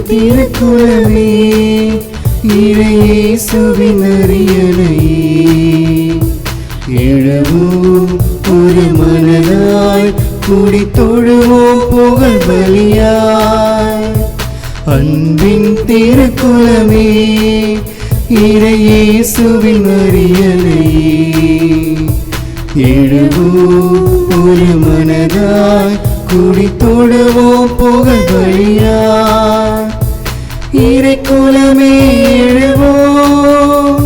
திருக்குலமே இயேசுவின் அரியணையே எழுவோம் ஒரு மனதாய் கூடி தொழுவோம் புகழ் பலியாய் அன்பின் திருக்குலமே இயேசுவின் அரியணையே எழுவோம் ஒரு மனதாய் கூடி தொழுவோம் புகழ் பலியாய் இறைக்குலமே எழுவோம்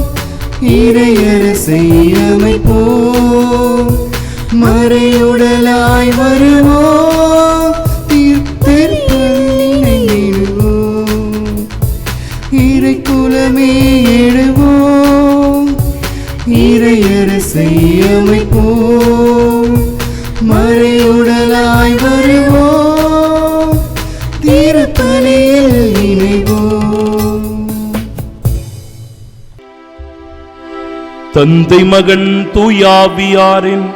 இறையரசை அமைப்போம் மறையுடலாய் வருவோம் தீர்த்தெழுவோம் இறைக்குலமே எழுவோம் இறையரசை அமைப்போம் மறையுடலாய் வருவோம் திருப்பலியில் இணைவோம். தந்தை மகன் தூயாவியாரின்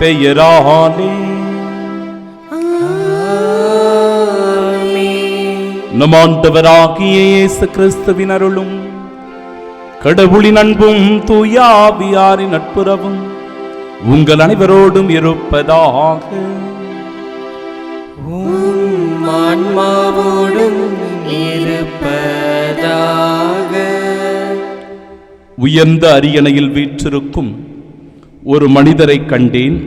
பெயராலே நம் ஆண்டவராகிய இயேசு கிறிஸ்துவின் அருளும் கடவுளின் அன்பும் தூயாவியாரின் நட்புறவும் உங்கள் அனைவரோடும் இருப்பதாக. ஆன்மாவோடும் இருப்பதாக. உயர்ந்த அரியணையில் வீற்றிருக்கும் ஒரு மனிதரை கண்டேன்,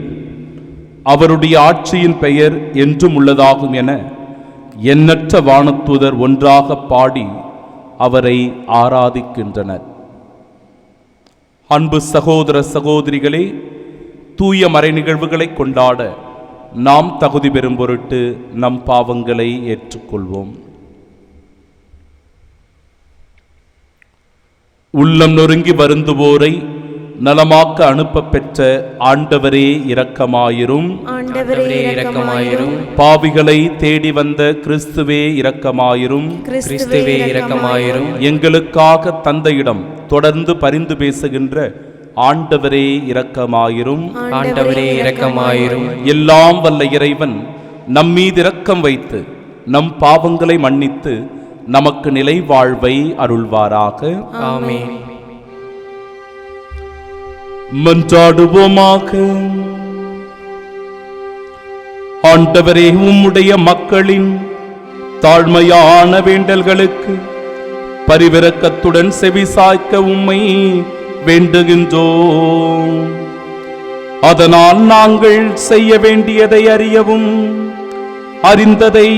அவருடைய ஆட்சியின் பெயர் என்றும் உள்ளதாகும் என எண்ணற்ற வானதூதர் ஒன்றாக பாடி அவரை ஆராதிக்கின்றனர். அன்பு சகோதர சகோதரிகளே, தூய மறை நிகழ்வுகளை கொண்டாட நாம் தகுதி பெறும் பொருட்டு நம் பாவங்களை ஏற்றுக்கொள்வோம். உள்ளம் நொறுங்கி வருந்துவோரை நலமாக்க அனுப்ப பெற்ற ஆண்டவரே இரக்கமாயிரும். ஆண்டவரே இரக்கமாயிரும். பாவிகளை தேடி வந்த கிறிஸ்துவே இரக்கமாயிரும். கிறிஸ்துவே இரக்கமாயிரும். எங்களுக்காக தந்தையிடம் தொடர்ந்து பரிந்து பேசுகின்ற ஆண்டவரே இரக்கமாயிரும். ஆண்டவரே இரக்கமாயிரும். எல்லாம் வல்ல இறைவன் நம்மீது இரக்கம் வைத்து நம் பாவங்களை மன்னித்து நமக்கு நிலை வாழ்வை அருள்வாராக. ஆமென். மன்றாடுவோமாக. ஆண்டவரே, உம்முடைய மக்களின் தாழ்மையான வேண்டல்களுக்கு பரிவிரக்கத்துடன் செவிசாய்க்க உம்மை வேண்டுகின்றோம். அதனால் நாங்கள் செய்ய வேண்டியதை அறியவும் அறிந்ததை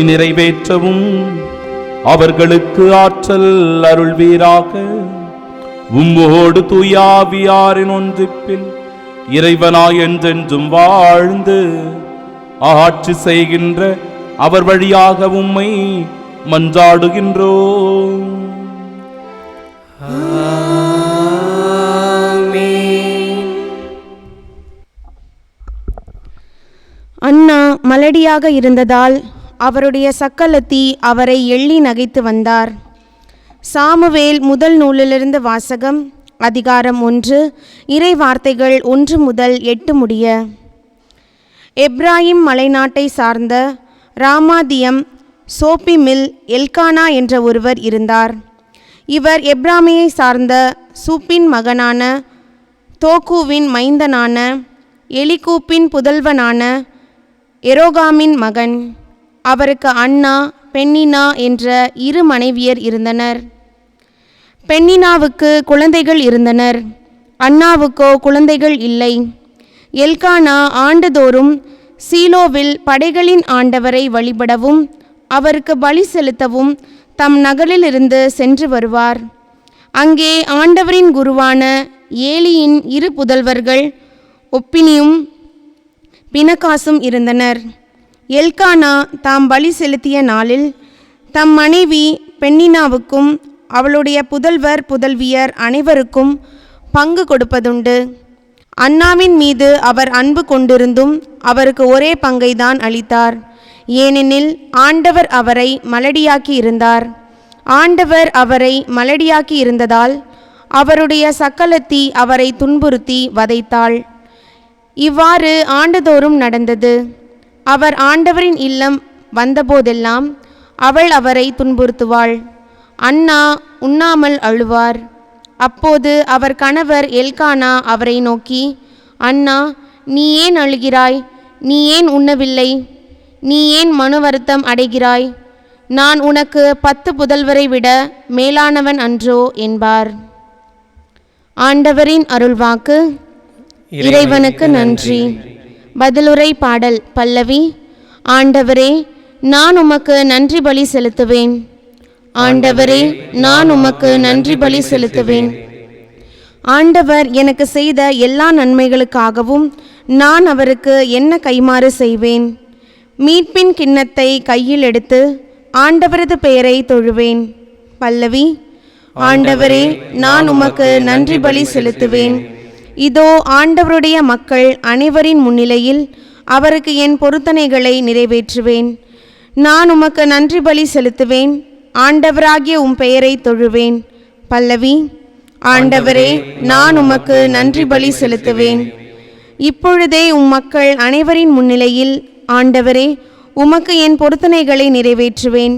நிறைவேற்றவும் அவர்களுக்கு ஆற்றல் அருள்வீராக. உம்மோடு தூயாவியாரின் ஒன்றிப்பில் இறைவனாய் என்றென்றும் வாழ்ந்து ஆட்சி செய்கின்ற அவர் வழியாக உம்மை மன்றாடுகின்றோம். அன்னா மலடியாக இருந்ததால் அவருடைய சக்கலத்தி அவரை எள்ளி நகைத்து வந்தார். சாமுவேல் முதல் நூலிலிருந்து வாசகம். அதிகாரம் 1, இறை வார்த்தைகள் 1 முதல் 8 முடிய. எப்ராயிம் மலைநாட்டை சார்ந்த ராமாதியம் சோப்பிமில் எல்கானா என்ற ஒருவர் இருந்தார். இவர் எப்ராமியை சார்ந்த சூப்பின் மகனான தோக்கூவின் மைந்தனான எலிகூப்பின் புதல்வனான எரோகாமின் மகன். அவருக்கு அன்னா பென்னினா என்ற 2 மனைவியர் இருந்தனர். பென்னினாவுக்கு குழந்தைகள் இருந்தனர், அன்னாவுக்கோ குழந்தைகள் இல்லை. எல்கானா ஆண்டுதோறும் சீலோவில் படைகளின் ஆண்டவரை வழிபடவும் அவருக்கு பலி செலுத்தவும் தம் நகரிலிருந்து சென்று வருவார். அங்கே ஆண்டவரின் குருவான ஏலியின் 2 புதல்வர்கள் ஒப்பினியும் பினகாசும் இருந்தனர். எல்கானா தாம் பலி செலுத்திய நாளில் தம் மனைவி பென்னினாவுக்கும் அவளுடைய புதல்வர் புதல்வியர் அனைவருக்கும் பங்கு கொடுப்பதுண்டு. அன்னாவின் மீது அவர் அன்பு கொண்டிருந்தும் அவருக்கு ஒரே பங்கை தான் அளித்தார். ஏனெனில் ஆண்டவர் அவரை மலடியாக்கி இருந்தார். ஆண்டவர் அவரை மலடியாக்கி இருந்ததால் அவருடைய சக்கலத்தி அவரை துன்புறுத்தி வதைத்தாள். இவ்வாறு ஆண்டுதோறும் நடந்தது. அவர் ஆண்டவரின் இல்லம் வந்தபோதெல்லாம் அவள் அவரை துன்புறுத்துவாள். அன்னா உண்ணாமல் அழுவார். அப்போது அவர் கணவர் எல்கானா அவரை நோக்கி, அன்னா, நீ ஏன் அழுகிறாய்? நீ ஏன் உண்ணவில்லை? நீ ஏன் மன வருத்தம் அடைகிறாய்? நான் உனக்கு 10 புதல்வரை விட மேலானவன் அன்றோ என்பார். ஆண்டவரின் அருள்வாக்கு. இறைவனுக்கு நன்றி. பதிலுரை பாடல் பல்லவி. ஆண்டவரே, நான் உமக்கு நன்றி பலி செலுத்துவேன். ஆண்டவரே, நான் உமக்கு நன்றி பலி செலுத்துவேன். ஆண்டவர் எனக்கு செய்த எல்லா நன்மைகளுக்காகவும் நான் அவருக்கு என்ன கைமாறு செய்வேன்? மீட்பின் கிண்ணத்தை கையில் எடுத்து ஆண்டவரது பெயரை தொழுவேன். பல்லவி. ஆண்டவரே, நான் உமக்கு நன்றி பலி செலுத்துவேன். இதோ ஆண்டவருடைய மக்கள் அனைவரின் முன்னிலையில் அவருக்கு என் பொருத்தனைகளை நிறைவேற்றுவேன். நான் உமக்கு நன்றி பலி செலுத்துவேன். ஆண்டவராகிய உம் பெயரை தொழுவேன். பல்லவி. ஆண்டவரே, நான் உமக்கு நன்றி பலி செலுத்துவேன். இப்பொழுதே உம் மக்கள் அனைவரின் முன்னிலையில் ஆண்டவரே, உமக்கு என் பொருத்தனைகளை நிறைவேற்றுவேன்.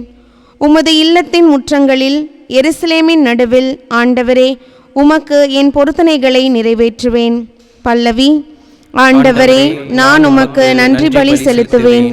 உமது இல்லத்தின் முற்றங்களில் எருசலேமின் நடுவில் ஆண்டவரே, உமக்கு என் பொருத்தனைகளை நிறைவேற்றுவேன். பல்லவி. ஆண்டவரே, நான் உமக்கு நன்றி பலி செலுத்துவேன்.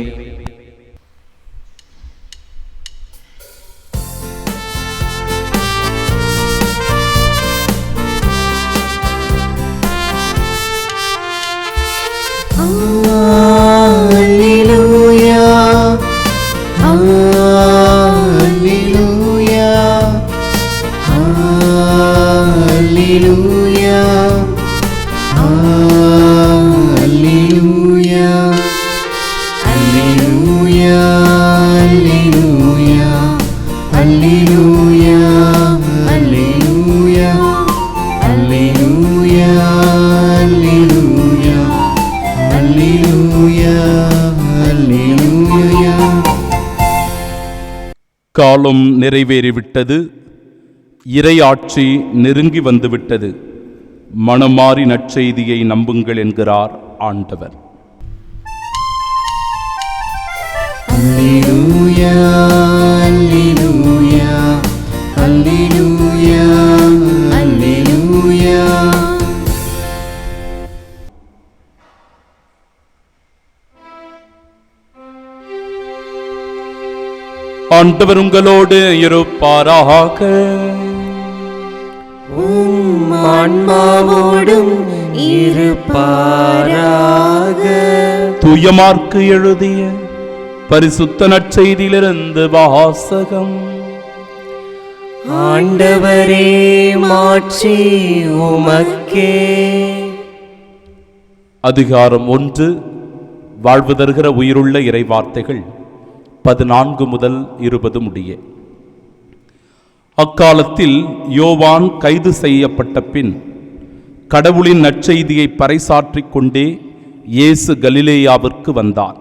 காலம் நிறைவேறிவிட்டது. இறையாட்சி நெருங்கி வந்துவிட்டது. மனமாறி நற்செய்தியை நம்புங்கள் என்கிறார் ஆண்டவர். அல்லேலூயா, அல்லேலூயா, அல்லேலூயா, அல்லேலூயா. ஆண்டவர் உங்களோடு இருப்பாராக. உம் ஆன்மாவோடும் இருப்பாராக. தூய மார்க்கு எழுதிய பரிசுத்த நற்செய்தியிலிருந்து வாசகம். ஆண்டவரே, மாட்சி உமக்கே. அதிகாரம் 1. வாழ்வு தருகிற உயிருள்ள இறை வார்த்தைகள் 14 முதல் 20 முடிய. அக்காலத்தில் யோவான் கைது செய்யப்பட்ட பின் கடவுளின் நற்செய்தியை பறைசாற்றிக் கொண்டே இயேசு கலிலேயாவிற்கு வந்தார்.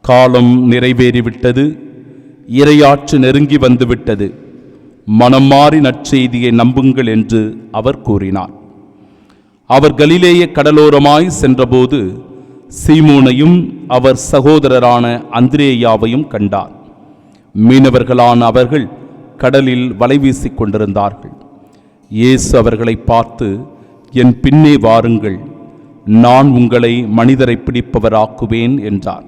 காலம் நிறைவேறிவிட்டது. இறையாட்சி நெருங்கி வந்துவிட்டது. மனம் மாறி நற்செய்தியை நம்புங்கள் என்று அவர் கூறினார். அவர் கலிலேய கடலோரமாய் சென்றபோது சீமோனையும் அவர் சகோதரரான அந்திரேயாவையும் கண்டார். மீனவர்களான அவர்கள் கடலில் வலை வீசிக் கொண்டிருந்தார்கள். இயேசு அவர்களை பார்த்து, என் பின்னே வாருங்கள், நான் உங்களை மனிதரை பிடிப்பவராக்குவேன் என்றார்.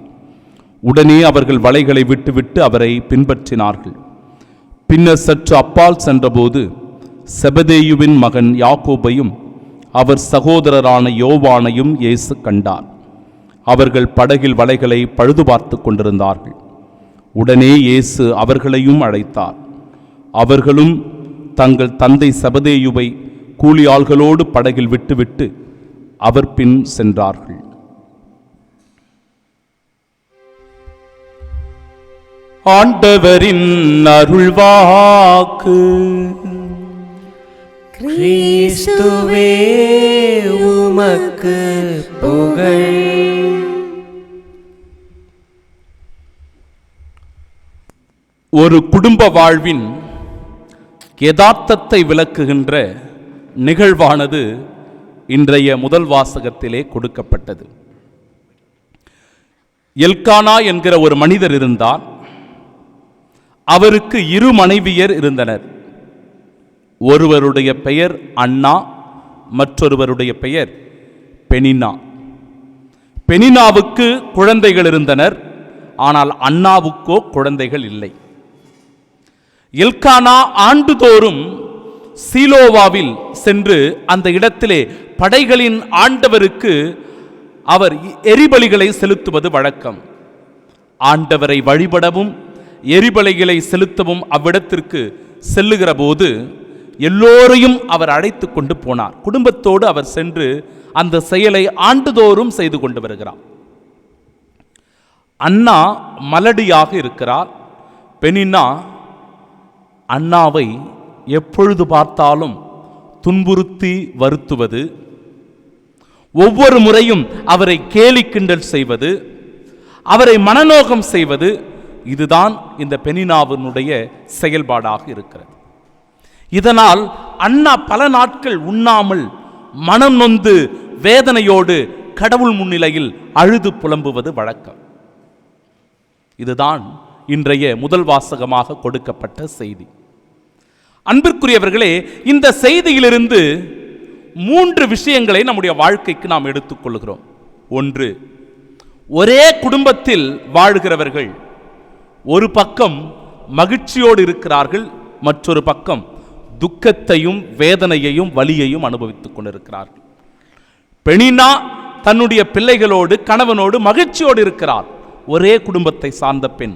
உடனே அவர்கள் வலைகளை விட்டுவிட்டு அவரை பின்பற்றினார்கள். பின்னர் சற்று அப்பால் சென்றபோது செபதேயுவின் மகன் யாக்கோபையும் அவர் சகோதரரான யோவானையும் இயேசு கண்டார். அவர்கள் படகில் வலைகளை பழுது பார்த்து கொண்டிருந்தார்கள். உடனே இயேசு அவர்களையும் அழைத்தார். அவர்களும் தங்கள் தந்தை செபதேயுவை கூலி ஆள்களோடு படகில் விட்டுவிட்டு அவர் பின் சென்றார்கள். ஆண்டவரின் அருள்வாக்கு. கிறிஸ்துவே, உமக்கு புகழ். ஒரு குடும்ப வாழ்வின் யதார்த்தத்தை விளக்குகின்ற நிகழ்வானது இன்றைய முதல் வாசகத்திலே கொடுக்கப்பட்டது. எல்கானா என்கிற ஒரு மனிதர் இருந்தார். அவருக்கு 2 மனைவியர் இருந்தனர். ஒருவருடைய பெயர் அன்னா, மற்றொருவருடைய பெயர் பெனின்னா. பெனின்னாவுக்கு குழந்தைகள் இருந்தனர், ஆனால் அன்னாவுக்கோ குழந்தைகள் இல்லை. எல்கானா ஆண்டுதோறும் சீலோவாவில் சென்று அந்த இடத்திலே படைகளின் ஆண்டவருக்கு அவர் எரிபலிகளை செலுத்துவது வழக்கம். ஆண்டவரை வழிபடவும் எரிபலிகளை செலுத்தவும் அவ்விடத்திற்கு செல்லுகிற போது எல்லோரையும் அவர் அழைத்து கொண்டு போனார். குடும்பத்தோடு அவர் சென்று அந்த செயலை ஆண்டுதோறும் செய்து கொண்டு வருகிறார். அன்னா மலடியாக இருக்கிறார். பெனின்னா அன்னாவை எப்பொழுது பார்த்தாலும் துன்புறுத்தி வருத்துவது, ஒவ்வொரு முறையும் அவரை கேலி கிண்டல் செய்வது, அவரை மனநோகம் செய்வது, இதுதான் இந்த பெனின்னாவினுடைய செயல்பாடாக இருக்கிறது. இதனால் அன்னா பல நாட்கள் உண்ணாமல் மனம் நொந்து வேதனையோடு கடவுள் முன்னிலையில் அழுது புலம்புவது வழக்கம். இதுதான் இன்றைய முதல் வாசகமாக கொடுக்கப்பட்ட செய்தி. அன்பிற்குரியவர்களே, இந்த செய்தியிலிருந்து 3 விஷயங்களை நம்முடைய வாழ்க்கைக்கு நாம் எடுத்துக்கொள்கிறோம். 1, ஒரே குடும்பத்தில் வாழ்கிறவர்கள் ஒரு பக்கம் மகிழ்ச்சியோடு இருக்கிறார்கள், மற்றொரு பக்கம் துக்கத்தையும் வேதனையையும் வலியையும் அனுபவித்துக் கொண்டிருக்கிறார்கள். பெனின்னா தன்னுடைய பிள்ளைகளோடு கணவனோடு மகிழ்ச்சியோடு இருக்கிறார், ஒரே குடும்பத்தை சார்ந்த பெண்.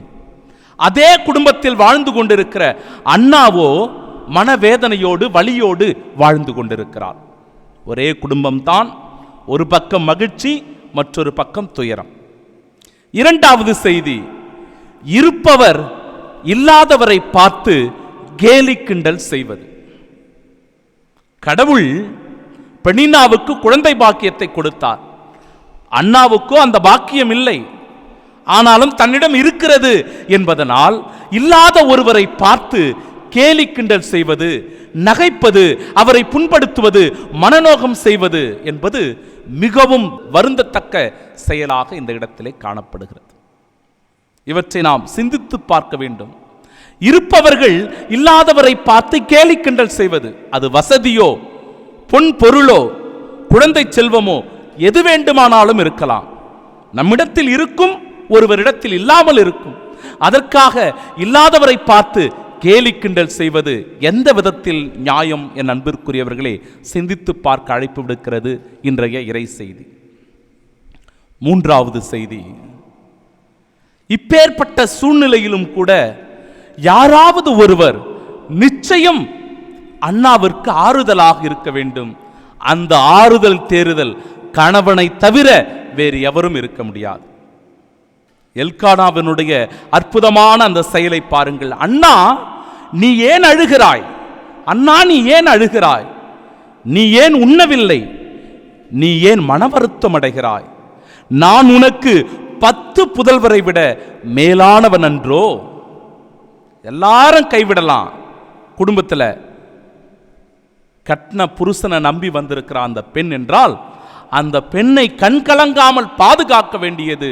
அதே குடும்பத்தில் வாழ்ந்து கொண்டிருக்கிற அன்னாவோ மனவேதனையோடு வலியோடு வாழ்ந்து கொண்டிருக்கிறார். ஒரே குடும்பம்தான், ஒரு பக்கம் மகிழ்ச்சி, மற்றொரு பக்கம் துயரம். 2வது செய்தி, இருப்பவர் இல்லாதவரை பார்த்து கேலி கிண்டல் செய்வது. கடவுள் பெனின்னாவுக்கு குழந்தை பாக்கியத்தை கொடுத்தார், அன்னாவுக்கோ அந்த பாக்கியம் இல்லை. ஆனாலும் தன்னிடம் இருக்கிறது என்பதனால் இல்லாத ஒருவரை பார்த்து கேலி கிண்டல் செய்வது, நகைப்பது, அவரை புண்படுத்துவது, மனநோகம் செய்வது என்பது மிகவும் வருந்தத்தக்க செயலாக இந்த இடத்திலே காணப்படுகிறது. இவற்றை நாம் சிந்தித்து பார்க்க வேண்டும். இருப்பவர்கள் இல்லாதவரை பார்த்து கேலி கிண்டல் செய்வது, அது வசதியோ பொன் பொருளோ குழந்தை செல்வமோ எது வேண்டுமானாலும் இருக்கலாம். நம்மிடத்தில் இருக்கும், ஒருவரிடத்தில் இல்லாமல் இருக்கும். அதற்காக இல்லாதவரை பார்த்து கேலி கிண்டல் செய்வது எந்த விதத்தில் நியாயம்? என் அன்பிற்குரியவர்களே, சிந்தித்து பார்க்க அழைப்பு விடுக்கிறது இன்றைய இறை செய்தி. 3வது செய்தி, இப்பேற்பட்ட சூழ்நிலையிலும் கூட யாராவது ஒருவர் நிச்சயம் அன்னாவிற்கு ஆறுதலாக இருக்க வேண்டும். அந்த ஆறுதல் தேறுதல் கணவனை தவிர வேறு எவரும் இருக்க முடியாது. எல்கானாவினுடைய அற்புதமான அந்த செயலை பாருங்கள். அன்னா, நீ ஏன் அழுகிறாய்? அன்னா, நீ ஏன் அழுகிறாய்? நீ ஏன் உண்ணவில்லை? நீ ஏன் மன வருத்தம் அடைகிறாய்? நான் உனக்கு 10 புதல்வரை விட மேலானவன் அன்றோ? எல்லாரும் கைவிடலாம். குடும்பத்தில் கட்ன புருஷனை நம்பி வந்திருக்கிற அந்த பெண் என்றால், அந்த பெண்ணை கண்கலங்காமல் பாதுகாக்க வேண்டியது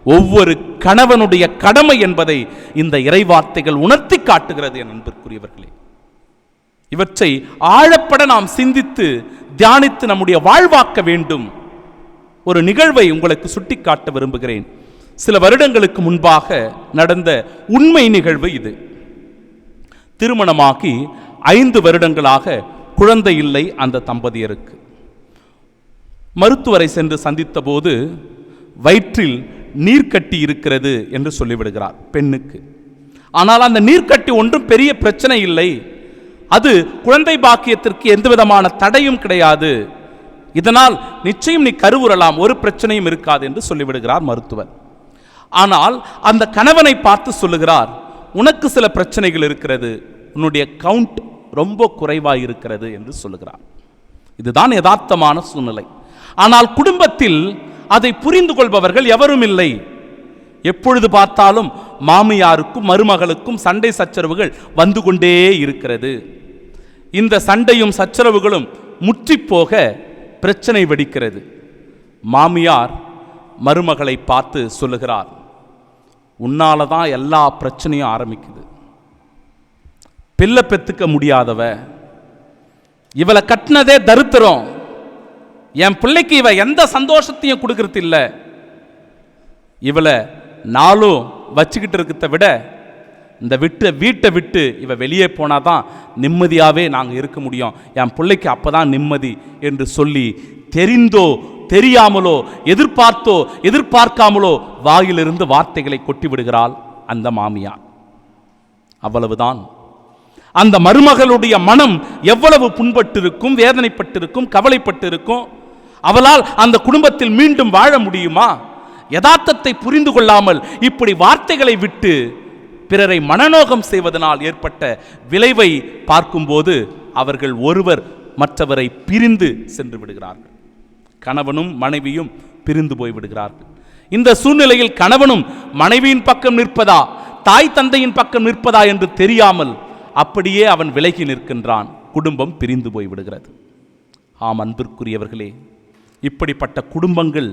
ஒவ்வொரு கணவனுடைய கடமை என்பதை இந்த இறைவார்த்தைகள் உணர்த்தி காட்டுகிறது. என் அன்பிற்குரியவர்களே, இவற்றை ஆழப்பட நாம் சிந்தித்து தியானித்து நம்முடைய வாழ்வாக்க வேண்டும். ஒரு நிகழ்வை உங்களுக்கு சுட்டிக்காட்ட விரும்புகிறேன். சில வருடங்களுக்கு முன்பாக நடந்த உண்மை நிகழ்வு இது. திருமணமாகி 5 வருடங்களாக குழந்தை இல்லை அந்த தம்பதியருக்கு. மருத்துவரை சென்று சந்தித்த போது வயிற்றில் நீர்க்கட்டி இருக்கிறது என்று சொல்லிவிடுகிறார் பெண்ணுக்கு. ஆனால் அந்த நீர்க்கட்டி ஒன்றும் பெரிய பிரச்சனை இல்லை, அது குழந்தை பாக்கியத்திற்கு எந்த விதமான தடையும் கிடையாது, இதனால் நிச்சயம் நீ கருவுறலாம், ஒரு பிரச்சனையும் இருக்காது என்று சொல்லிவிடுகிறார் மருத்துவர். ஆனால் அந்த கணவனை பார்த்து சொல்லுகிறார், உனக்கு சில பிரச்சனைகள் இருக்கிறது, உன்னுடைய கவுண்ட் ரொம்ப குறைவாக இருக்கிறது என்று சொல்லுகிறார். இதுதான் யதார்த்தமான சூழ்நிலை. ஆனால் குடும்பத்தில் அதை புரிந்து கொள்பவர்கள் எவரும் இல்லை. எப்பொழுது பார்த்தாலும் மாமியாருக்கும் மருமகளுக்கும் சண்டை சச்சரவுகள் வந்து கொண்டே இருக்கிறது. இந்த சண்டையும் சச்சரவுகளும் முற்றிப்போக பிரச்சனை வெடிக்கிறது. மாமியார் மருமகளை பார்த்து சொல்லுகிறார், உன்னால தான் எல்லா பிரச்சனையும் ஆரம்பிக்குது, பிள்ளை பெத்துக்க முடியாதவ, இவளை கட்டினதே தரித்திரம், என் பிள்ளைக்கு இவ எந்த சந்தோஷத்தையும் கொடுக்கறது இல்லை, இவளை நாளும் வச்சுக்கிட்டு இருக்கிறத விட இந்த வீட்டை விட்டு இவ வெளியே போனாதான் நிம்மதியாகவே நாங்கள் இருக்க முடியும், என் பிள்ளைக்கு அப்போதான் நிம்மதி என்று சொல்லி தெரிந்தோ தெரியாமலோ எதிர்பார்த்தோ எதிர்பார்க்காமலோ வாயிலிருந்து வார்த்தைகளை கொட்டி விடுகிறாள் அந்த மாமியார். அவ்வளவுதான். அந்த மருமகளுடைய மனம் எவ்வளவு புண்பட்டிருக்கும், வேதனைப்பட்டிருக்கும், கவலைப்பட்டிருக்கும். அவளால் அந்த குடும்பத்தில் மீண்டும் வாழ முடியுமா? யதார்த்தத்தை புரிந்து கொள்ளாமல் இப்படி வார்த்தைகளை விட்டு பிறரை மனநோகம் செய்வதனால் ஏற்பட்ட விளைவை பார்க்கும்போது அவர்கள் ஒருவர் மற்றவரை பிரிந்து சென்று விடுகிறார்கள். கணவனும் மனைவியும் பிரிந்து போய்விடுகிறார்கள். இந்த சூழ்நிலையில் கணவனும் மனைவியின் பக்கம் நிற்பதா, தாய் தந்தையின் பக்கம் நிற்பதா என்று தெரியாமல் அப்படியே அவன் விலகி நிற்கின்றான். குடும்பம் பிரிந்து போய்விடுகிறது. ஆம் அன்பிற்குரியவர்களே, இப்படிப்பட்ட குடும்பங்கள்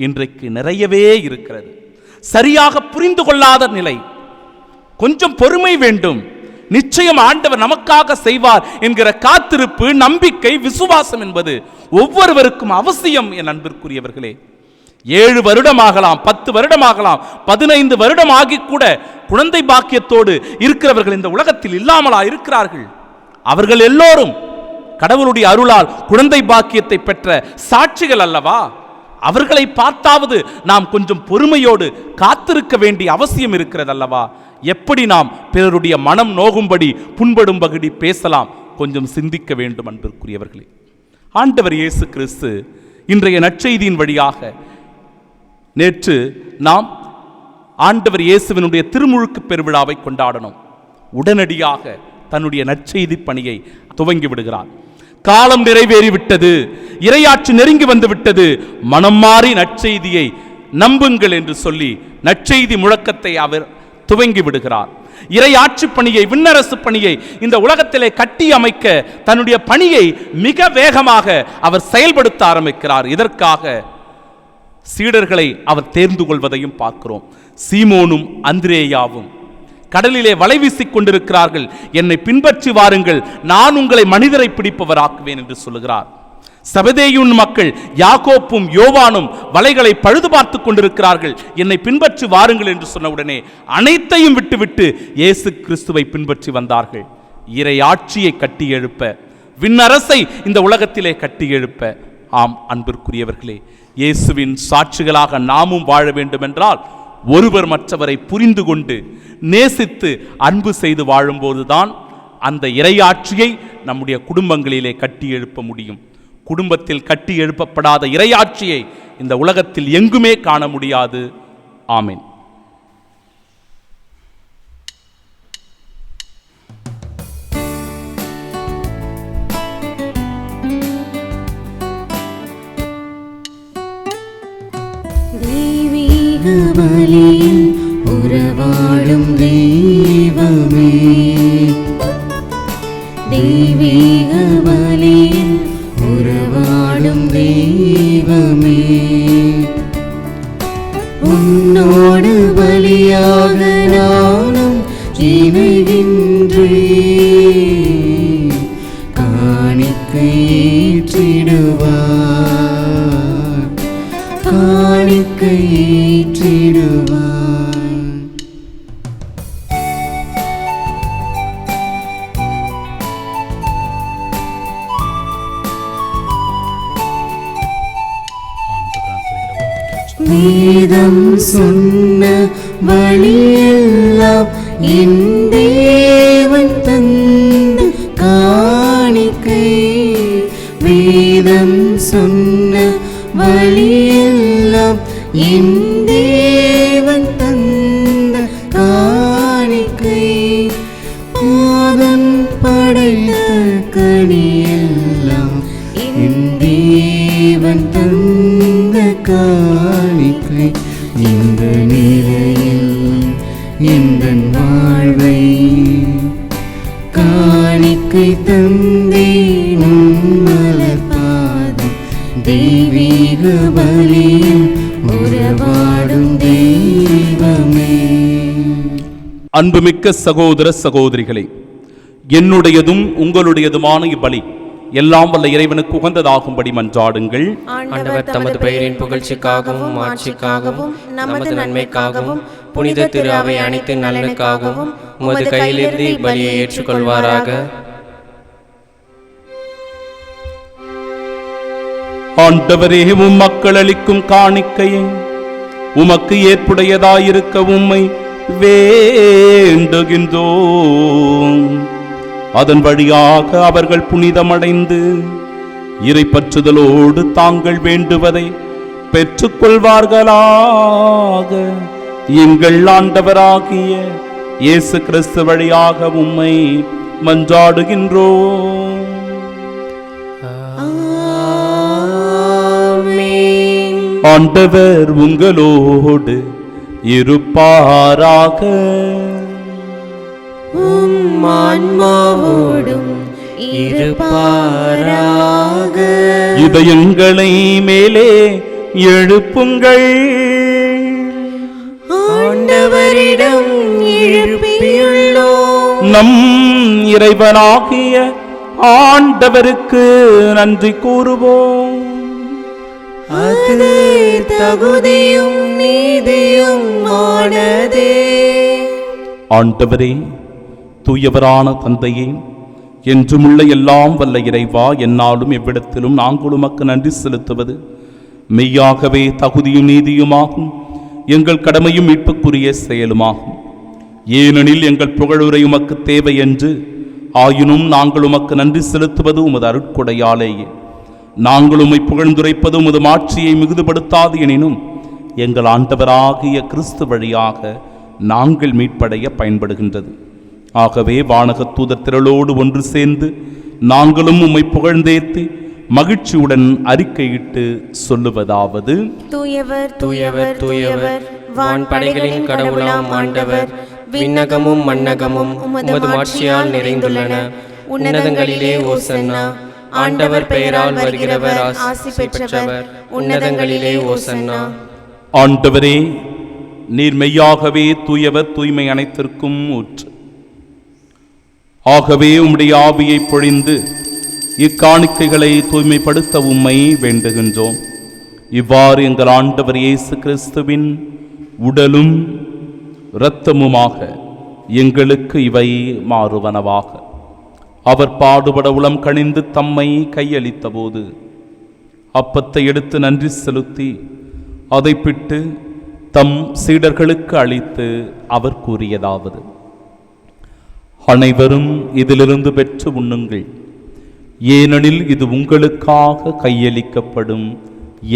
இன்றைக்கு நிறையவே இருக்கிறது. சரியாக புரிந்து கொள்ளாத நிலை. கொஞ்சம் பொறுமை வேண்டும். நிச்சயம் ஆண்டவர் நமக்காக செய்வார் என்கிற காத்திருப்பு, நம்பிக்கை, விசுவாசம் என்பது ஒவ்வொருவருக்கும் அவசியம். என் அன்பிற்குரியவர்களே, 7 வருடமாகலாம், 10 வருடமாகலாம், 15 வருடம் ஆகி கூட குழந்தை பாக்கியத்தோடு இருக்கிறவர்கள் இந்த உலகத்தில் இல்லாமலா இருக்கிறார்கள்? அவர்கள் எல்லோரும் கடவுளுடைய அருளால் குழந்தை பாக்கியத்தை பெற்ற சாட்சிகள் அல்லவா? அவர்களை பார்த்தாவது நாம் கொஞ்சம் பொறுமையோடு காத்திருக்க வேண்டிய அவசியம் இருக்கிறது அல்லவா? எப்படி நாம் பிறருடைய மனம் நோகும்படி புண்படும்படி பேசலாம்? கொஞ்சம் சிந்திக்க வேண்டும் அன்பிற்குரியவர்களே. ஆண்டவர் இயேசு கிறிஸ்து இன்றைய நற்செய்தியின் வழியாக நேற்று நாம் ஆண்டவர் இயேசுவினுடைய திருமுழுக்கு பெருவிழாவை கொண்டாடணும். உடனடியாக தன்னுடைய நற்செய்தி பணியை துவங்கி விடுகிறார். காலம் நிறைவேறிவிட்டது, இறையாட்சி நெருங்கி வந்து விட்டது, மனம் மாறி நற்செய்தியை நம்புங்கள் என்று சொல்லி நற்செய்தி முழக்கத்தை அவர் துவங்கி விடுகிறார். இறையாட்சி பணியை, விண்ணரசு பணியை இந்த உலகத்திலே கட்டி அமைக்க தன்னுடைய பணியை மிக வேகமாக அவர் செயல்படுத்த ஆரம்பிக்கிறார். இதற்காக சீடர்களை அவர் தேர்ந்து கொள்வதையும் பார்க்கிறோம். சீமோனும் அந்திரேயாவும் கடலிலே வலை வீசிக் கொண்டிருக்கிறார்கள். என்னை பின்பற்றி வாருங்கள், நான் உங்களை மனிதரை பிடிப்பவராக்குவேன் என்று சொல்லுகிறார். செபதேயுவின் மக்கள் யாக்கோப்பும் யோவானும் வலைகளை பழுது பார்த்து கொண்டிருக்கிறார்கள். என்னை பின்பற்றி வாருங்கள் என்று சொன்னவுடனே அனைத்தையும் விட்டுவிட்டு இயேசு கிறிஸ்துவை பின்பற்றி வந்தார்கள். இறை ஆட்சியை கட்டி எழுப்ப, விண்ணரசை இந்த உலகத்திலே கட்டி எழுப்ப. ஆம் அன்பிற்குரியவர்களே, இயேசுவின் சாட்சிகளாக நாமும் வாழ வேண்டும் என்றால் ஒருவர் மற்றவரை புரிந்து கொண்டு நேசித்து அன்பு செய்து வாழும்போதுதான் அந்த இறையாட்சியை நம்முடைய குடும்பங்களிலே கட்டி எழுப்ப முடியும். குடும்பத்தில் கட்டி எழுப்பப்படாத இறையாட்சியை இந்த உலகத்தில் எங்குமே காண முடியாது. ஆமென். பலியில் உறவாடும் தெய்வமே, தெய்வீக பலியில் உறவாடும் தெய்வமே, உன்னோடு பலியாக நானும் இணைகின்றேன். காணிக்கை ஏற்றிடுவார், காணிக்கை ஏற்றிடுவார். வேதம் சொன்ன வழியெல்லாம் என் தேவன் தந்த காணிக்கை, வேதம் சொன்ன வழியெல்லாம் என் தேவன் தந்த காணிக்கை, ஆதன் படைத்த கனியெல்லாம் என் தேவன் தந்த காணிக்கை. இந்த நிலையில் எந்தன் வாழ்வை காணிக்கை தந்தேன் மலர் பாதம், தெய்வீக பலியில் உறவாடும் தெய்வமே. அன்புமிக்க சகோதர சகோதரிகளே, என்னுடையதும் உங்களுடையதுமான இப்பலி எல்லாம் வல்ல இறைவனுக்கு உகந்ததாகும்படி மன்றாடுங்கள். ஆண்டவர் தமது பெயரின் புகழ்ச்சிக்காகவும் ஆட்சிக்காகவும் நமது நன்மைக்காகவும் புனித திரு அவை அனைத்து நலனுக்காகவும் உமது கையிலிருந்து இப்பலியை ஏற்றுக்கொள்வாராக. ஆண்டவரே, உம் மக்கள் அளிக்கும் காணிக்கையை உமக்கு ஏற்புடையதாயிருக்க உம்மை வேண்டுகின்றோம். அதன் வழியாக அவர்கள் புனிதமடைந்து இறைப்பற்றுதலோடு தாங்கள் வேண்டுவதை பெற்றுக்கொள்வார்களாக. எங்கள் ஆண்டவராகிய இயேசு கிறிஸ்து வழியாக உம்மை மன்றாடுகின்றோம். ஆண்டவர் உங்களோடு இருப்பாராக. ஆன்மாவோடும் இருப்பாராக. இதயங்களை மேலே எழுப்புங்கள். ஆண்டவரிடம் எழுப்பியுள்ளோம். நம் இறைவனாகிய ஆண்டவருக்கு நன்றி கூறுவோம். அது தகுதியும் நீதியும் ஆனதே. ஆண்டவரே, தூயவரான தந்தையே, என்றுமுள்ள எல்லாம் வல்ல இறைவா, என்னாலும் எவ்விடத்திலும் நாங்கள் உமக்கு நன்றி செலுத்துவது மெய்யாகவே தகுதியும் நீதியுமாகும், எங்கள் கடமையும் மீட்புக்குரிய செயலுமாகும். ஏனெனில் எங்கள் புகழுரை உமக்கு தேவை என்று, ஆயினும் நாங்கள் உமக்கு நன்றி செலுத்துவது உமது அருட்கொடையாலேயே. நாங்கள் உம்மை புகழ்ந்துரைப்பது உமது மாட்சியை மிகுதுபடுத்தாது எனினும் எங்கள் ஆண்டவராகிய கிறிஸ்து வழியாக நாங்கள் மீட்படைய பயன்படுகின்றது. ஆகவே வானகத் தூதர் திரளோடு ஒன்று சேர்ந்து நாங்களும் உம்மை புகழ்ந்தேத்தி மகிழ்ச்சியுடன் அறிக்கையிட்டு சொல்லுவதாவது: தூயவர் தூயவர் தூயவர் வான்படைகளின் கடவுளாம் ஆண்டவர், விண்ணகமும் மண்ணகமும் உமது மாட்சியால் நிறைந்துள்ளன. உன்னதங்களிலே ஓசன்னா. ஆண்டவர் பெயரால் வருகிறவர் ஆசி பெற்றவர். உன்னதங்களிலே ஓசன்னா. ஆண்டவரே, நீர் மெய்யாகவே தூயவர், தூய்மை அனைத்திற்கும் ஊற்று. ஆகவே உம்முடைய ஆவியை பொழிந்து இக்காணிக்கைகளை தூய்மைப்படுத்த உம்மை வேண்டுகின்றோம். இவ்வாறு எங்கள் ஆண்டவர் இயேசு கிறிஸ்துவின் உடலும் இரத்தமுமாக எங்களுக்கு இவை மாறுவனவாக. அவர் பாடுபட உளம் கனிந்து தம்மை கையளித்த போது அப்பத்தை எடுத்து நன்றி செலுத்தி அதை பிட்டு தம் சீடர்களுக்கு அளித்து அவர் கூறியதாவது: அனைவரும் இதிலிருந்து பெற்று உண்ணுங்கள், ஏனெனில் இது உங்களுக்காக கையளிக்கப்படும்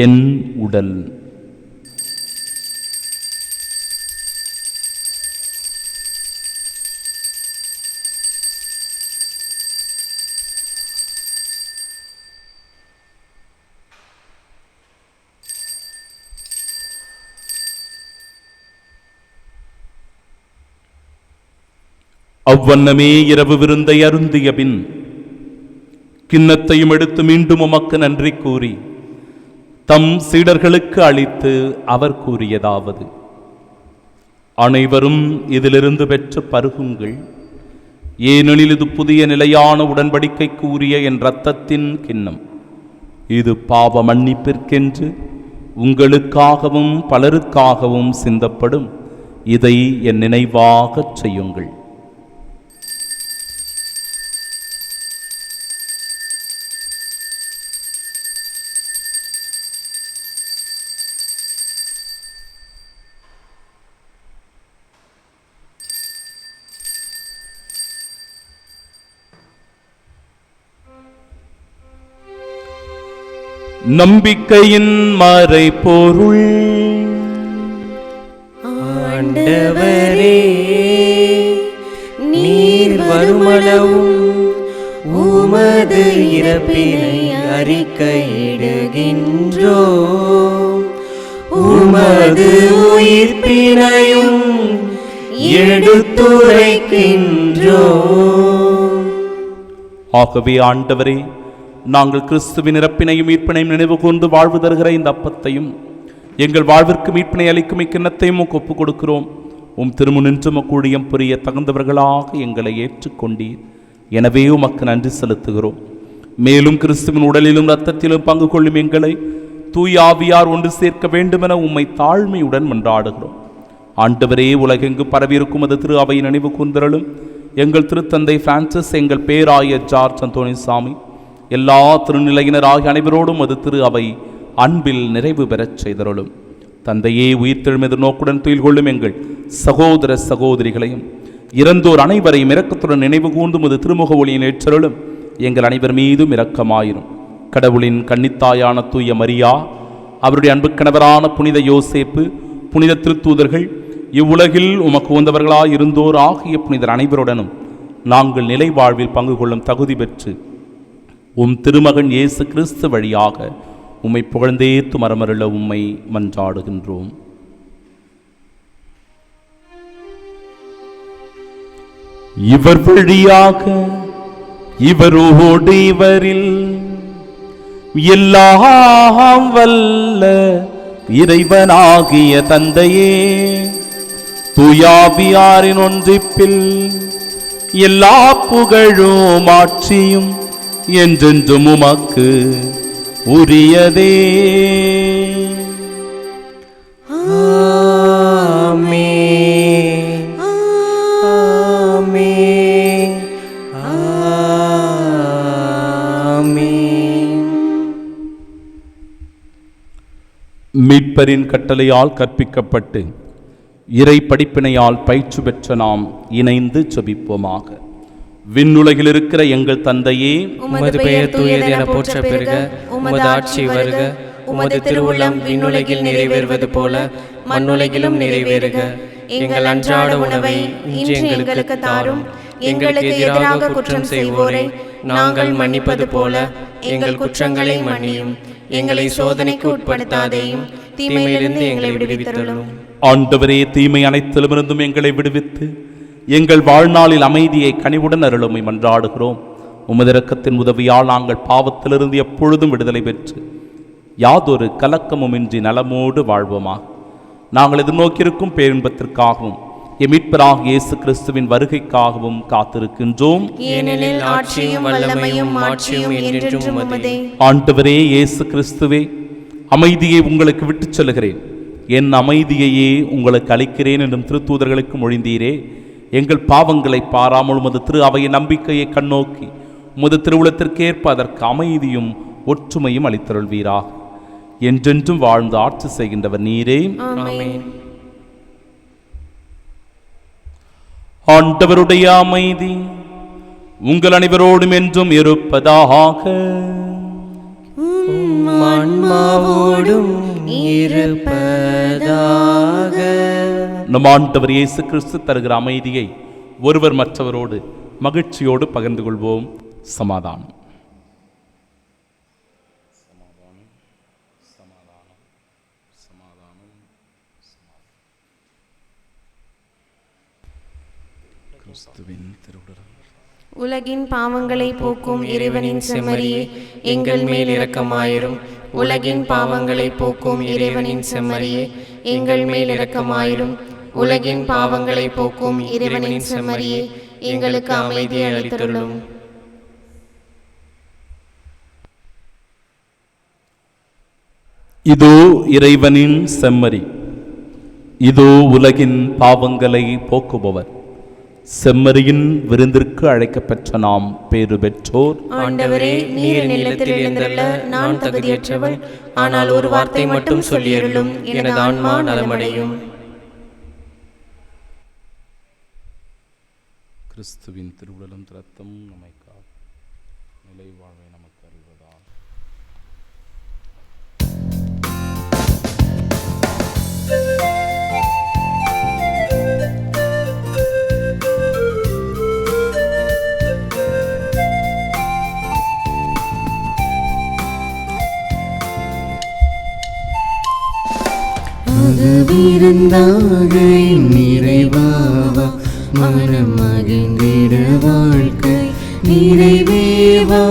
என் உடல். அவ்வண்ணமே இரவு விருந்தை அருந்திய பின் கிண்ணத்தையும் எடுத்து மீண்டும் உமக்கு நன்றி கூறி தம் சீடர்களுக்கு அளித்து அவர் கூறியதாவது: அனைவரும் இதிலிருந்து பெற்று பருகுங்கள், ஏனெனில் இது புதிய நிலையான உடன்படிக்கைக்கு உரிய என் இரத்தத்தின் கிண்ணம். இது பாவ மன்னிப்பிற்கென்று உங்களுக்காகவும் பலருக்காகவும் சிந்தப்படும். இதை என் நினைவாகச் செய்யுங்கள். நம்பிக்கையின் மறைபொருள். ஆண்டவரே, நீர் வருமளவும் உமது இறப்பினை அறிக்கையிடுகின்றோம், உமது உயிர்ப்பினையும் எடுத்துரைக்கின்றோம். ஆகவே ஆண்டவரே, நாங்கள் கிறிஸ்துவின் இறப்பினையும் மீட்பினையும் நினைவு கூர்ந்து வாழ்வு தருகிற இந்த அப்பத்தையும் எங்கள் வாழ்விற்கு மீட்பினை அளிக்கும் இக்கிண்ணத்தையும் ஒப்புக் கொடுக்கிறோம். உம் திருமுனின்று கூடியம் புரிய தகுந்தவர்களாக எங்களை ஏற்றுக்கொண்டீர். எனவே உமக்கு நன்றி செலுத்துகிறோம். மேலும் கிறிஸ்துவின் உடலிலும் இரத்தத்திலும் பங்கு கொள்ளும் எங்களை தூய ஆவியார் ஒன்று சேர்க்க வேண்டுமென உம்மை தாழ்மையுடன் மன்றாடுகிறோம். ஆண்டவரே, உலகெங்கு பரவியிருக்கும் அது திரு அவை நினைவு கூர்ந்தருளும். எங்கள் திருத்தந்தை பிரான்சிஸ், எங்கள் பேராயர் ஜார்ஜ் அந்தோனிசாமி, எல்லா திருநிலையினர் ஆகிய அனைவரோடும் அது திரு அவை அன்பில் நிறைவு பெறச் செய்தருளும். தந்தையே, உயிர்த்தெழும் எதிர்நோக்குடன் துயில் கொள்ளும் எங்கள் சகோதர சகோதரிகளையும் இறந்தோர் அனைவரையும் இரக்கத்துடன் நினைவு கூர்ந்தும் அது திருமுக ஒளியின் ஏற்றருளும். எங்கள் அனைவர் மீதும் இரக்கமாயிரும். கடவுளின் கன்னித்தாயான தூய மரியா, அவருடைய அன்பு கணவரான புனித யோசேப்பு, புனித திருத்தூதர்கள், இவ்வுலகில் உமக்கு உந்தவர்களாய் இருந்தோர் ஆகிய புனிதர் அனைவருடனும் நாங்கள் நிலை வாழ்வில் பங்கு கொள்ளும் தகுதி பெற்று உம் திருமகன் இயேசு கிறிஸ்து வழியாக உம்மை புகழ்ந்தேத்து மரமருள உம்மை மன்றாடுகின்றோம். இவர் வழியாக இவரோடு இவரில் எல்லாம் வல்ல இறைவனாகிய தந்தையே, தூயாவியாரின் ஒன்றிப்பில் எல்லா புகழும் ஆட்சியும் என்றென்றும் உமக்கு உரியதே. மீட்பரின் கட்டளையால் கற்பிக்கப்பட்டு இறை படிப்பினையால் பயிற்சி பெற்ற நாம் இணைந்து ஜெபிப்போமாக. விண்ணுலகில் இருக்கிற எங்கள் தந்தையே, உமது பெயர் தூயது என போற்ற பெறுக. உமது ஆட்சி வருக. உமது திருவுள்ளம் விண்ணுலகில் நிறைவேறுவது போல மண்ணுலகிலும் நிறைவேறுக. எங்கள் அன்றாட உணவை இன்று எங்களுக்கு தாரும். எங்களுக்கு எதிராக குற்றம் செய்வோரை நாங்கள் மன்னிப்பது போல எங்கள் குற்றங்களை மன்னியும். எங்களை சோதனைக்கு உட்படுத்தாதேயும், தீமையிலிருந்து எங்களை விடுவித்தருளும். ஆண்டவரே, தீமை அனைத்திலுமிருந்தும் எங்களை விடுவித்து எங்கள் வாழ்நாளில் அமைதியை கனிவுடன் அருளுமை மன்றாடுகிறோம். உமது இரக்கத்தின் உதவியால் நாங்கள் பாவத்திலிருந்து எப்பொழுதும் விடுதலை பெற்று யாதொரு கலக்கமுமின்றி நலமோடு வாழ்வோமாக. நாங்கள் எதிர்நோக்கியிருக்கும் பேரின்பத்திற்காகவும் மீட்பராகிய இயேசு கிறிஸ்துவின் வருகைக்காகவும் காத்திருக்கின்றோம். ஏனெனில் ஆட்சியும் வல்லமையும் மாட்சியும் என்றென்றும் உமதே. ஆண்டவரே இயேசு கிறிஸ்துவே, அமைதியை உங்களுக்கு விட்டுச் செல்கிறேன், என் அமைதியையே உங்களுக்கு அளிக்கிறேன் என்றும் திருத்தூதர்களுக்கு மொழிந்தீரே. எங்கள் பாவங்களை பாராமல் உமது திரு அவையின் நம்பிக்கையை கண்ணோக்கி உமது திருவுளத்திற்கேற்ப அதற்கு அமைதியும் ஒற்றுமையும் அளித்தருள்வீராக. என்றென்றும் வாழ்ந்து ஆட்சி செய்கின்றவர் நீரே. ஆமென். ஆண்டவருடைய அமைதி உங்கள் அனைவரோடும் என்றும் இருப்பதாக. ஆன்மாவோடும் இருப்பதாக. நம் ஆண்டவர் இயேசு கிறிஸ்து தருகிற அமைதியை ஒருவர் மற்றவரோடு மகிழ்ச்சியோடு பகிர்ந்து கொள்வோம். சமாதானம். உலகின் பாவங்களை போக்கும் இறைவனின் செம்மறியே, எங்கள் மேல் இரக்கமாயிரும். உலகின் பாவங்களை போக்கும் இறைவனின் செம்மறியே, எங்கள் மேல் இரக்கமாயிரும். உலகின் பாவங்களை போக்கும் இறைவனின் செம்மறியே, எங்களுக்கு அமைதியை அளித்தருளும். இதோ இறைவனின் செம்மறி, இதோ உலகின் பாவங்களை போக்குபவர். செம்மறியின் விருந்திற்கு அழைக்கப்பெற்ற நாம் பேறு பெற்றோர். ஆண்டவரே, நீர் நிலத்தில் எழுந்துள்ள நான் தகுதியற்றவள், ஆனால் ஒரு வார்த்தை மட்டும் சொல்லியருளும், எனது ஆன்மா நலமடையும். கிறிஸ்துவின் திருவுடலும் இரத்தம் நம்மை நிலை வாழ்வை நமக்கு அறிவதால் வீரந்தாக நிறைவாவா, மனம் மகிழ்ந்திட வாழ்க்கை நிறைவேவா.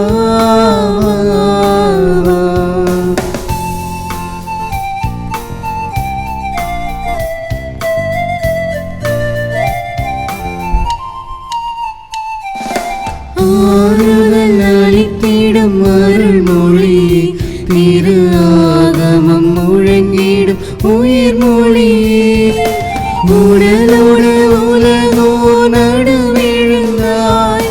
திரு ஆகமம் முழங்கிடும் உயிர் மொழியே உடலோடு உலகோ நடுவெழுந்தாய்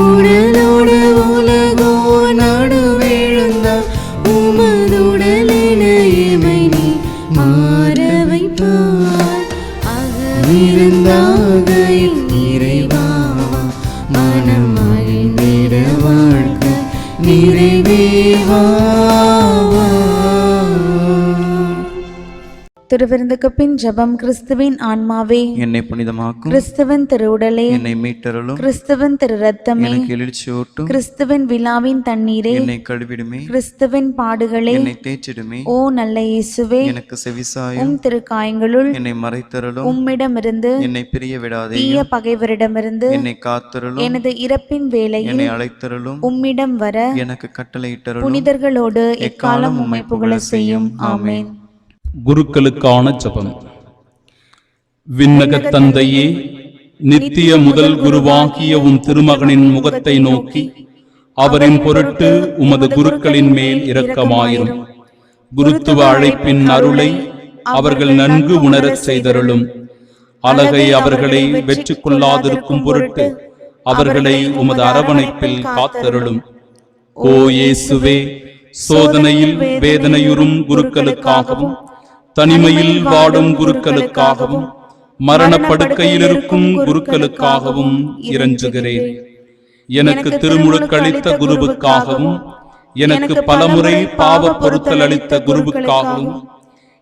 உடலோடு உலகோ நடுவெழுந்தாய் உமதுடலினையமை நீ மாற வைப்பாய் அகவிருந்தாக இறைவா மனம் அறிந்திட வாழ்க்கை நிறைவேவா. திருவிருந்துக்கு பின் ஜெபம். கிறிஸ்துவின் ஆன்மாவே என்னை புனிதமாக்கும், கிறிஸ்துவின் திருவுடலே என்னை மீட்டருளும், கிறிஸ்துவின் திரு ரத்தமே எனக்கு எழுச்சியூட்டும், கிறிஸ்துவின் விழாவின் தண்ணீரே என்னை கழுவிடுமே, கிறிஸ்துவின் பாடுகளே என்னை தேய்ச்சிடுமே, ஓ நல்ல இயேசுவே எனக்கு செவிசாயும், உம் திருக்காயங்களுள் என்னை மறைத்தருளும், உம்மிடமிருந்து என்னை பிரிய விடாதே, தீய பகைவரிடமிருந்து என்னை காத்தருளும், எனது இறப்பின் வேளையில் என்னை அழைத்தருளும், உம்மிடம் வர எனக்கு கட்டளையிட்டருளும், புனிதர்களோடு எக்காலம் உம்மை புகழ செய்யும். ஆமென். குருக்களுக்கான ஜெபம். விண்ணகத் தந்தையே, நித்திய முதல் குருவாகிய உம் திருமகனின் முகத்தை நோக்கி அவரின் பொருட்டு உமது குருக்களின் மேல் இரக்கமாயிரும். குருத்துவ அழைப்பின் அருளை அவர்கள் நன்கு உணரச் செய்தருளும். அழகை அவர்களை வெற்றி கொள்ளாதிருக்கும் பொருட்டு அவர்களை உமது அரவணைப்பில் காத்தருளும். ஓ இயேசுவே, சோதனையில் வேதனையுறும் குருக்களுக்காகவும் தனிமையில் வாடும் குருக்களுக்காகவும் மரணப்படுக்கையில் இருக்கும் குருக்களுக்காகவும் இறைஞ்சுகிறேன். எனக்கு திருமுழுக்களித்த குருவுக்காகவும் எனக்கு பலமுறை பாவ பொறுத்தல் அளித்த குருவுக்காகவும்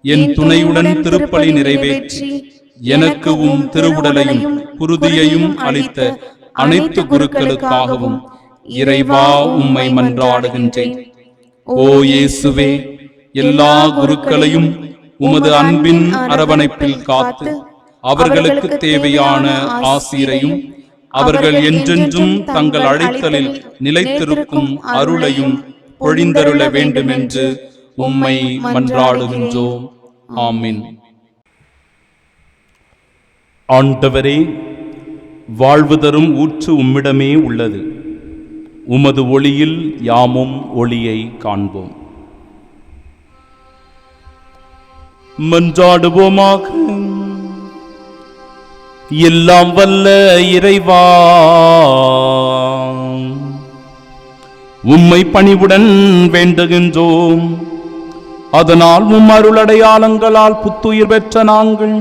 என் துணையுடன் திருப்பலி நிறைவேற்றி எனக்கு உம் திருவுடலையும் குருதியையும் அளித்த அனைத்து குருக்களுக்காகவும் இறைவா உம்மை மன்றாடுகின்றேன். ஓ இயேசுவே, எல்லா குருக்களையும் உமது அன்பின் அரவணைப்பில் காத்து அவர்களுக்கு தேவையான ஆசீரையும் அவர்கள் என்றென்றும் தங்கள் அழைத்தலில் நிலைத்திருக்கும் அருளையும் பொழிந்தருள வேண்டுமென்று உம்மை மன்றாடுகின்றோம். ஆமீன். ஆண்டவரே, வாழ்வு தரும் ஊற்று உம்மிடமே உள்ளது. உமது ஒளியில் யாமும் ஒளியை காண்போம். மன்றாடுவோமாக. எல்லாம் வல்ல இறைவா, உம்மை பணிவுடன் வேண்டுகின்றோம். அதனால் உம் அருளடையாளங்களால் புத்துயிர் பெற்ற நாங்கள்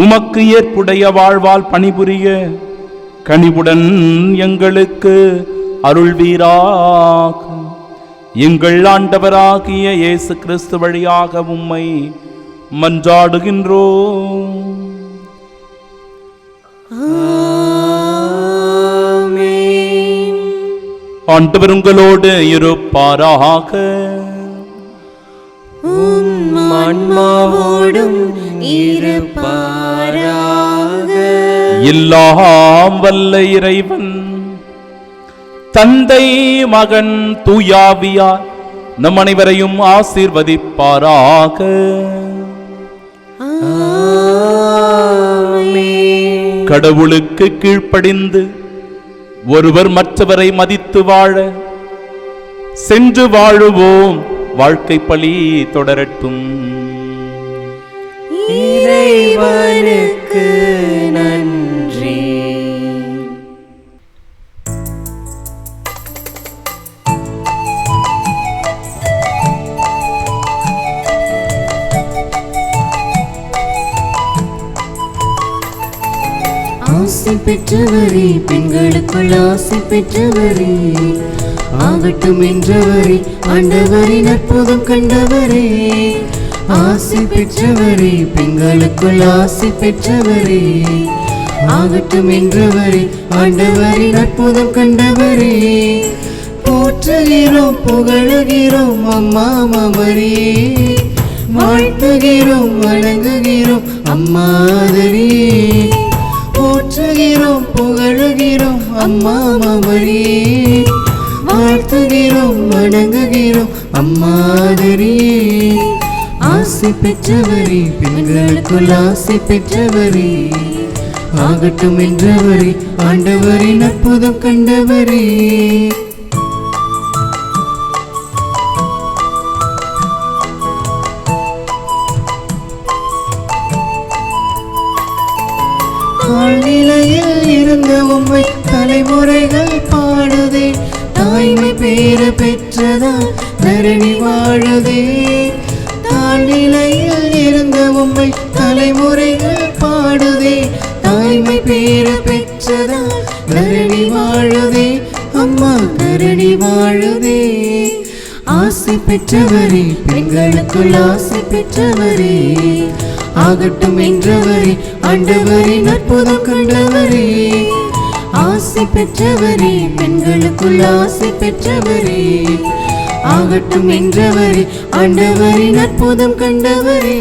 உமக்கு ஏற்புடைய வாழ்வால் பணிபுரிய கனிவுடன் எங்களுக்கு அருள்வீராக. எங்கள் ஆண்டவராகிய இயேசு கிறிஸ்து வழியாக உம்மை மன்றாடுகின்றோம். ஆண்டவர் உங்களோடு இருப்பாராக. ஆன்மாவோடும் இருப்பாராக. எல்லாம் வல்ல இறைவன் தந்தை, மகன், தூயாவியார் நம் அனைவரையும் ஆசீர்வதிப்பாராக. கடவுளுக்கு கீழ்ப்படிந்து ஒருவர் மற்றவரை மதித்து வாழ சென்று வாழுவோம். வாழ்க்கை பழி தொடரட்டும். இறைவனுக்கு நன்றி. ஆசி பெற்றவரே, பெண்களுக்குள் ஆசி பெற்றவரே, ஆகட்டும் என்றவரே, ஆண்டவரின் அற்புதம் கண்டவரே. ஆசி பெற்றவரே, பெண்களுக்குள் ஆசி பெற்றவரே, ஆகட்டும் என்றவரே, ஆண்டவரின் அற்புதம் கண்டவரே. போற்றுகிறோம், புகழுகிறோம் அம்மா மரியே, வாழ்த்துகிறோம், வணங்குகிறோம் அம்மா மரியே. போற்றுகிறோம், புகழுகிறோம் அம்மா மரியே, வாழ்த்துகிறோம், வணங்குகிறோம் அம்மா மரியே. ஆசி பெற்றவரே, பெண்களுக்குள் ஆசி பெற்றவரே, ஆகட்டும் என்றவரே, ஆண்டவரின் அற்புதம் கண்டவரே. பேறு பெற்றதால் தரணி வாழுதே. தாழ்நிலையில் இருந்த உம்மை தலைமுறைகள் பாடுதே. தாய்மை பேறு பெற்றதால் தரணி வாழுதே. அம்மா தரணி வாழுதே. ஆசை பெற்றவரே, பெண்களுக்குள் ஆசை பெற்றவரே, ஆகட்டும் என்றவரே, ஆண்டவரின் அற்புதம் கண்டவரே. ஆசை பெற்றவரே, பெண்களுக்குள் ஆசை பெற்றவரே, ஆகட்டும் என்றவரே, ஆண்டவரின் அற்புதம் கண்டவரே.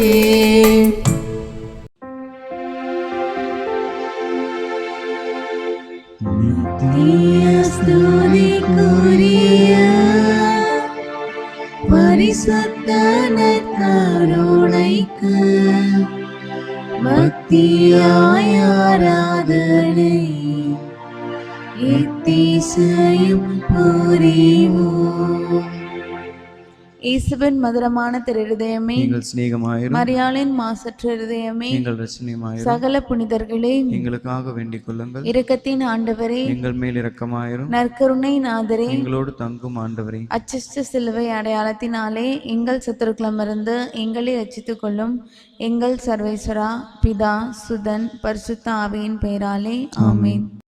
பரிசுத்த நற்கருணைக்கு பக்தியாய் ஆராதனை எத்திசையும் புரிவோம். இயேசுவின் மதுரமான திருஹதயமே, எங்கள் சிநேகமாயிரும். மரியாளின் மாசற்ற இருதயமே, எங்கள் ரட்சணியமாயிரும். சகல புனிதர்களே, எங்களுக்காக வேண்டிக் கொள்ளுங்கள். இரக்கத்தின் ஆண்டவரே, எங்கள் மேல் இரக்கமாயிரும். நற்கருணை நாதரே, எங்களோடு தங்கும் ஆண்டவரே, அச்சிஷ்ட சிலுவை அடையாளத்தினாலே எங்கள் சத்துருக்களமிருந்து எங்களை ரட்சித்துக் கொள்ளும் எங்கள் சர்வேஸ்வரா, பிதா, சுதன், பரிசுத்த ஆவியின் பெயராலே ஆமென்.